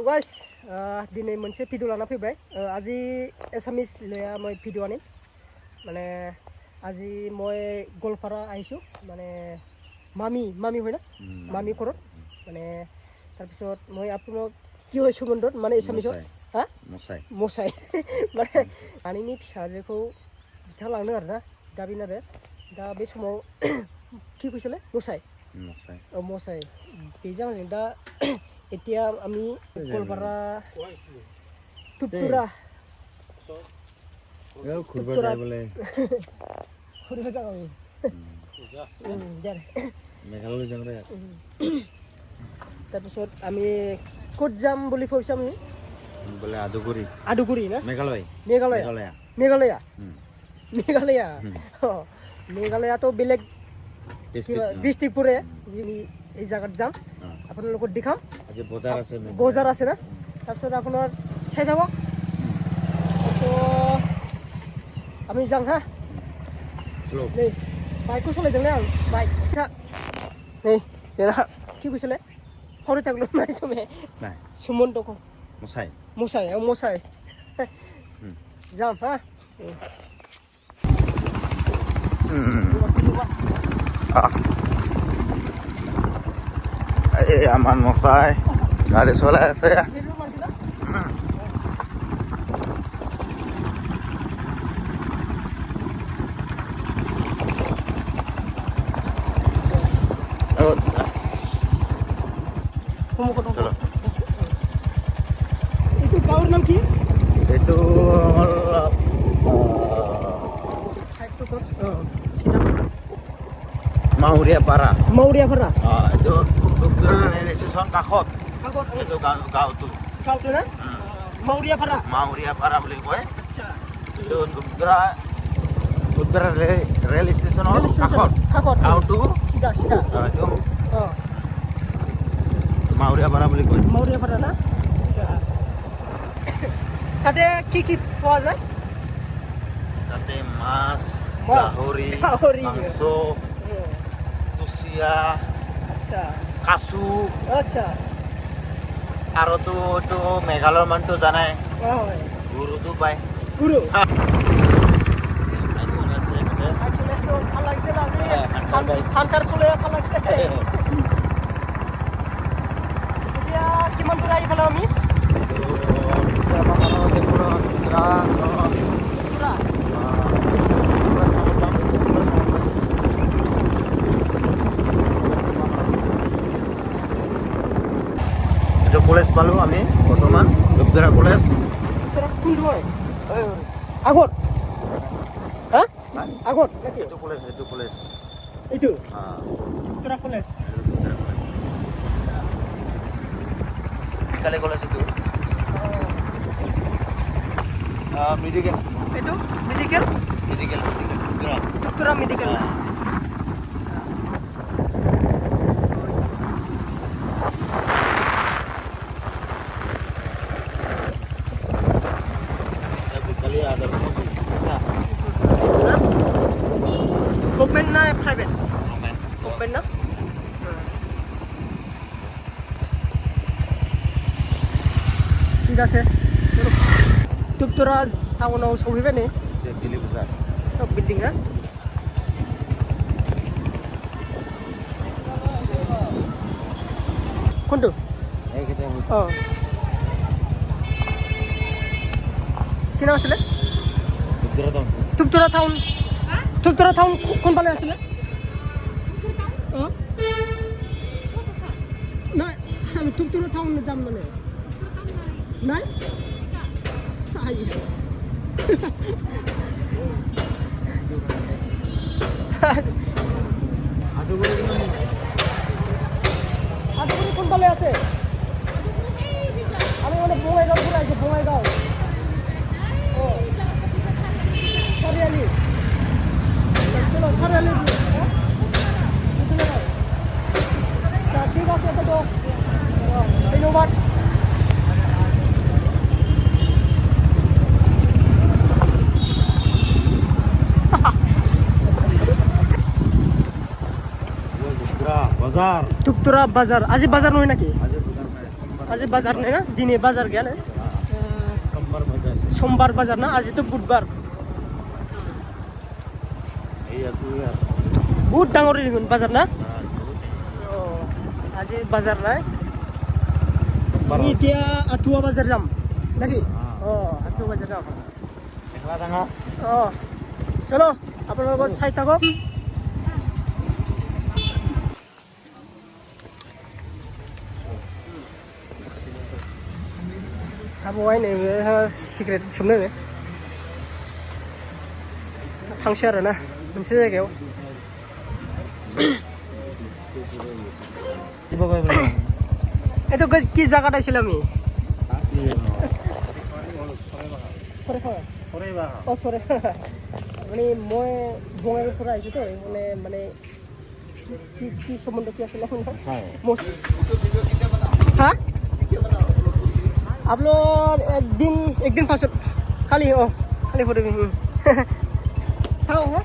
guys, दिनै मोनसे video लाना फैबाय আজি एसामिस लया মই भिडिअ आनिम माने আজি মই गलपारा आइसु माने मामी হয় না मामी करत माने तार पिছত মই আপোনাক কি হয় सुमन्दत माने एसामिसत हा मसाय माने आनिनि फिसाजोखौ बिथा लांनो आरोना दा बिनो आरो दा बे समाव কি কৈছিলে मसाय बेजों जों दा এতিয়া আমি गलपारा तुपतुरा ঘুরবা যাই বলে ঘুরবা যাও মেঘালয় যাম রে তাৰপিছত আমি ক'ত যাম বুলি ভাবিছো আমি বলে আদুগুৰি না মেঘালয় মেঘালয়াটো বেলেগ ডিস্ট্ৰিক্ট পৰে এই জায়গাত যাম আপোনালোকক দেখাম আজি বজাৰ আছে না তাৰপিছত আপোনাৰ চাই থাকক তো আমি যাম হা नै বাইকखौ চলাইदोंलै आं বাইক नै जेरा কি কৈছিলে সৰু থাকলো নাই সমে সুমন্তকো মসাই যাম হা আমাৰ মশাই গাড়ি চলাই আছে এইটো গাঁৱৰ নাম কি এইটো মাউরিয়া পাড়া এইটো রেল স্টেশন কাষত এইটো গাঁওটো না মাউরিয়া পাড়া বুলি কয় এইটো ধুপদৰা ৰেল স্টেশনৰ কাষত গাঁওটো সিধা এইটো মাউৰিয়া পাড়া বুলি কয় না তাতে কি পোৱা যায় তাতে মাছ গাহৰি মাংস কুচিয়া কাচু আৰু তো এইটো মেঘালয়ৰ মানুহটো জানাই গুৰুটো পায় কিমান দূৰ আহি পালো আমি কলেজ পালো আমি বৰ্তমান দুপদৰা কলেজ আগত আগত এইটো কলেজ এইটো দুপদৰা কলেজ কালে কলেজ এইটো মেডিকেল এইটো মেডিকেল দুপদৰা মেডিকেল गवर्नमेंट ना प्राइवेट गवर्नमेंट ना ठीक আছে तुपतुरा टाउनाव सहैबाय नै दिल्ली बाजार सब बिल्डिं ना कोनটো কি নাম আছিলে तुपतुरा टाउन কোনফালে আছিলে নাই আমি तुपतुरा टाउन যাম মানে নাই আদুগুৰি কোনফালে আছে আমি মানে বঙাইগাঁও ঘূৰি আহিছোঁ বঙাইগাঁও চাৰিআলি চলো চাৰিআলি ঠিক আছে তো ধন্যবাদ বাজার तुपतुरा बाजार আজি बाजार নহয় নাকি আজি বাজার আজি बाजार नहीं ना दिनै बाजार गया ना सोमबार बाजार ना आज तो बुधबार बहुत डांगर देखुन बाजार ना आज बाजार নাই আমি এতিয়া আটুৱা বাজাৰ যাম নাকি আটুৱা বাজাৰ যাম চলো আপোনালোকৰ চাই থাকক हाबवाय नै सिगारेट सोबनो नो थांसै आरो ना मोनसे जायगायाव এইটো কি জায়গা আইছিল আমি মানে মই বঙাইগাঁৱৰ পৰা আহিছোঁ তো মানে মানে কি সম্বন্ধ কি আছিল হা आप लोग एक दिन फास्ट खाली खाली फोटो भी हाँ हाँ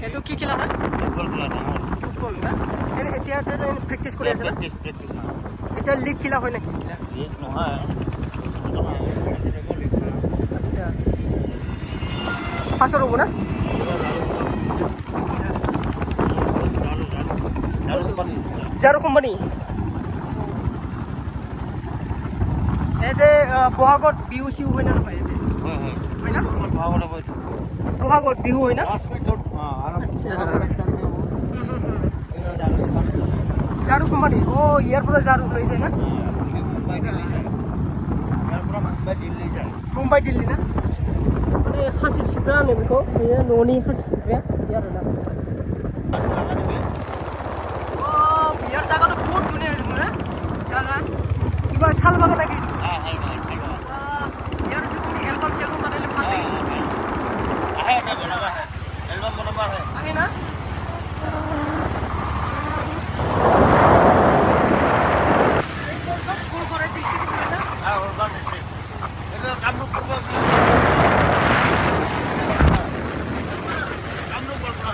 এইটো কি খেলা হয় ফুটবল না এতিয়া প্ৰেক্টিছ কৰি আছে এতিয়া লিগ খেলা হয় নেকি লিগ নহয় ফাৰ্ষ্টৰ হ'ব না Zaro company. Ede Bohagot bihu siu hoina na bhai ede. Hoina? Bohagot bihu hoina? Zaro company. Oh, year pura Zaro loi jai na? Mumbai Delhi na? Ade khasib sibra ne biko. Ye noni khasib sibra yar na. यार जगह तो बहुत दुनिया है ना जगह ये बात साल बाग लगी यार जो तुम एल्बम चेल्बम बनाने फाटे है ना बनवा है एल्बम बनवा है आगे ना एक बार सब स्कूल करे डिस्ट्रिक्ट में ना हां और डिस्ट्रिक्ट ये काम लोग पूरा काम लोग पूरा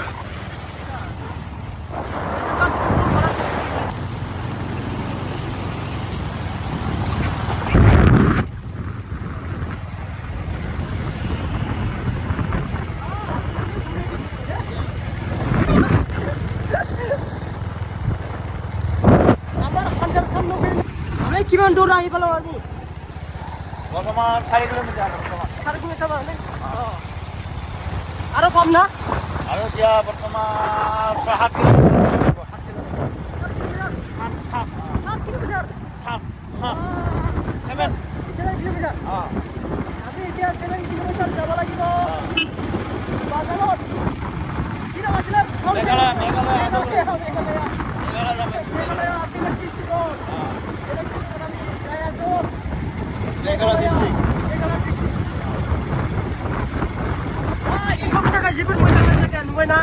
কিমান দূৰ আহি পালো আজি বৰ্তমান 4 কিলোমিটাৰ 4 কিলোমিটাৰ মানে আৰু কম না আৰু এতিয়া বৰ্তমান 7 কিলোমিটাৰ 7 কিলোমিটাৰ 7 কিলোমিটাৰ আমি এতিয়া 7 কিলোমিটাৰ যাব লাগিব বাজাৰত কি নাম আছিল মেঘালয় আপোনাৰ ডিষ্ট্ৰিক্টত Meghalaya district. Ikut kita kaji pun mujang saja kan, mana?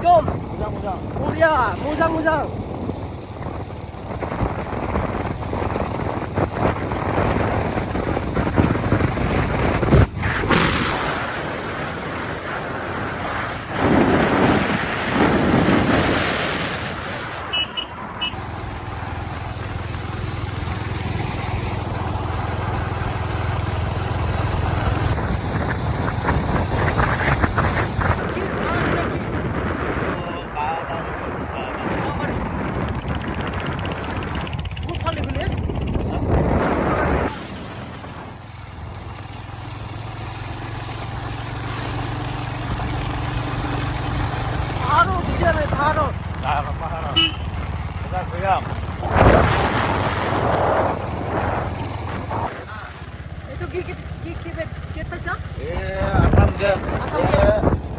Dom. Mujang. Oh ya, mujang. Itu gate apa sih? Assam gate.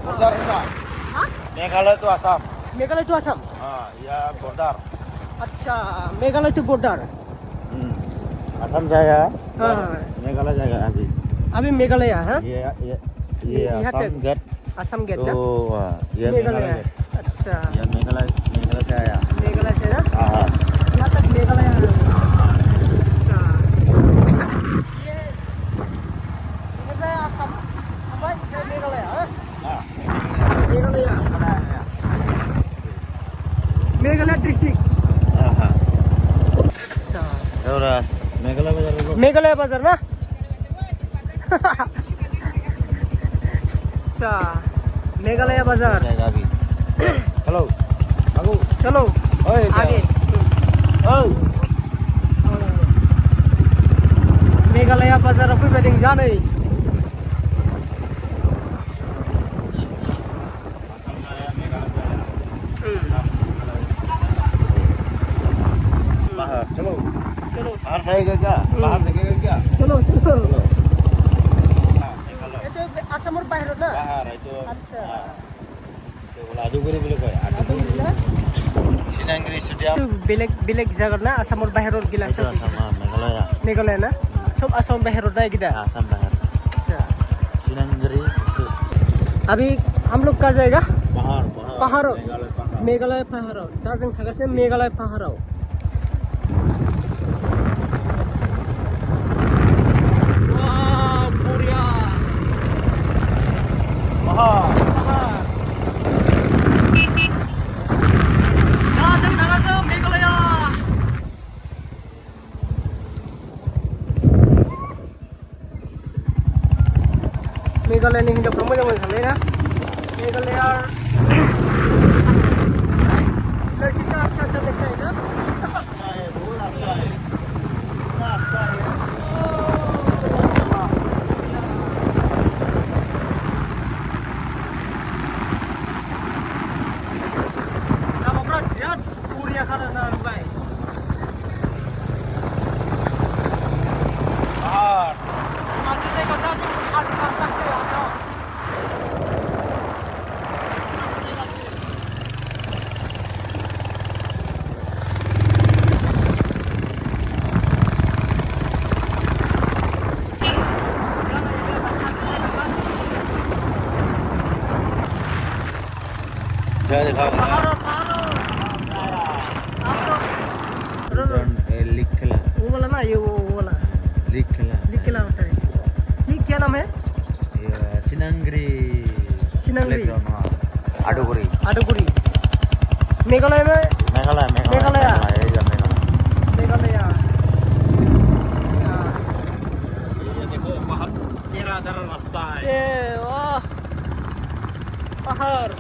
Border itu. Hah? Meghalaya itu Assam. Meghalaya itu Assam. Ya border. अच्छा मेघालय तो border Assam जाएगा मेघालय जाएगा अभी मेघालय है ये Assam gate ना ये मेघालय अच्छा ये मेघालय से आया मेघालय से ना हाँ यहाँ तक मेघालय अच्छा ये असम मेघालय है Meghalaya. Meghalaya district. अच्छा एउटा मेघालय बजारको मेघालय बाजार ना अच्छा मेघालय बाजार गाडी हेलो आगो चलो ओए आगे ओए मेघालय बाजार फैबाय दों जानै बाहर चलो चलो बाहर जाएगा क्या बाहर देखेगा क्या चलो चलो मेघालय itu Asamur बाहिरत ना बाहर itu अच्छा itu Aduguri বুলি কয় Aduguri ना सिनांगिरी स्टेडियाम बेलेग बेलेग जागार ना आसामर बाहिरत गिला itu sama मेघालय मेघालय ना सब आसाम बाहिरत ना गिदा आसाम बाहर अच्छा सिनांगिरी अभी हम लोग कहाँ जाएगा बाहर पहाड़ों मेघालय पहाड़ मेघालय पहाड़ों दा जों थागासिनो मेघालय पहाड़ों वाह बढ़िया बाहर पहाड़ दा जों थागासिनो मेघालय मेघालयनि हिन्जावफ्रा मोजां मोजां थांलाय ना मेघालय लड़की का अच्छा अच्छा दिखता है ना लामाफ्रा बिराद बरिया खारोना ओमफ्राय बाहर हाजो जायगा दा जों हाजो गाखोगासिनो हाजोआव क्या दिखा पहाड़ों पहाड़ों आप लोग लिखला वो वाला ना ये वो वाला लिखला लिखला होता है ये क्या नाम है सिनांगिरी सिनांगिरी आडुगुरी आडुगुरी मेघालय में मेघालय मेघालय। ये जो मेघालय अच्छा ये देखो पहाड़ तेरा दर रास्ता है ये वाह पहाड़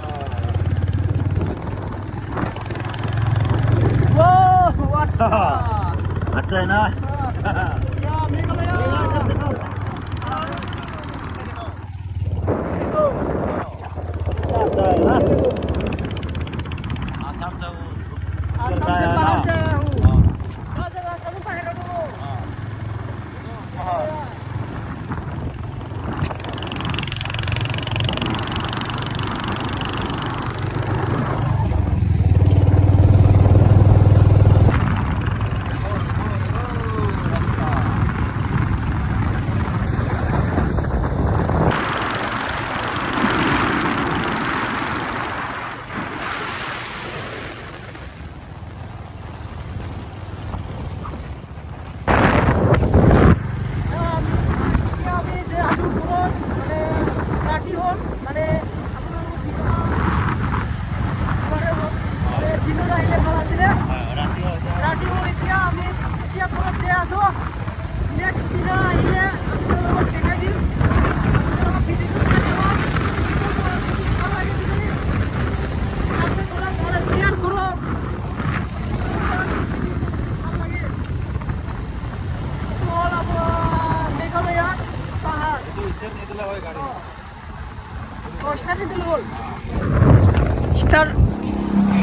वाह अच्छा अच्छा है ना या मेघालय देखो अच्छा है ना आसाम से आसाम से बाहर से आया हूँ कहाँ जगह आसाम में बाहर हूँ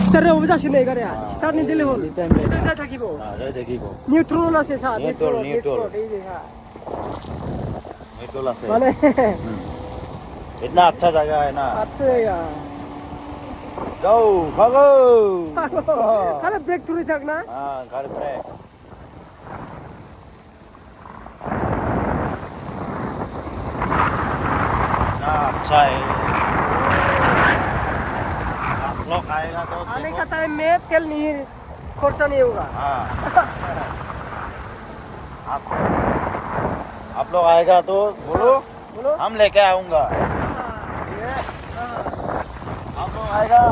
Start হ'ব যাচিনে গাড়িয়া start নিদিলে হ'ল এটা যাই থাকিব যাই দেখিব নিউট্ৰল আছে সা নিউট্ৰল এই যে হা निटोल আছে মানে इतना अच्छा जगह है ना আছে ইয়া जाओ भागो আরে ব্রেক তুলি থাক না हां घर ब्रेक ना अच्छा है आप लोग आएगा तो आने देखो। का टाइम में तेल नहीं खर्चा नहीं होगा हाँ आप लोग आएगा तो बोलो बोलो हम लेके आऊंगा हाँ, हाँ। हम आएगा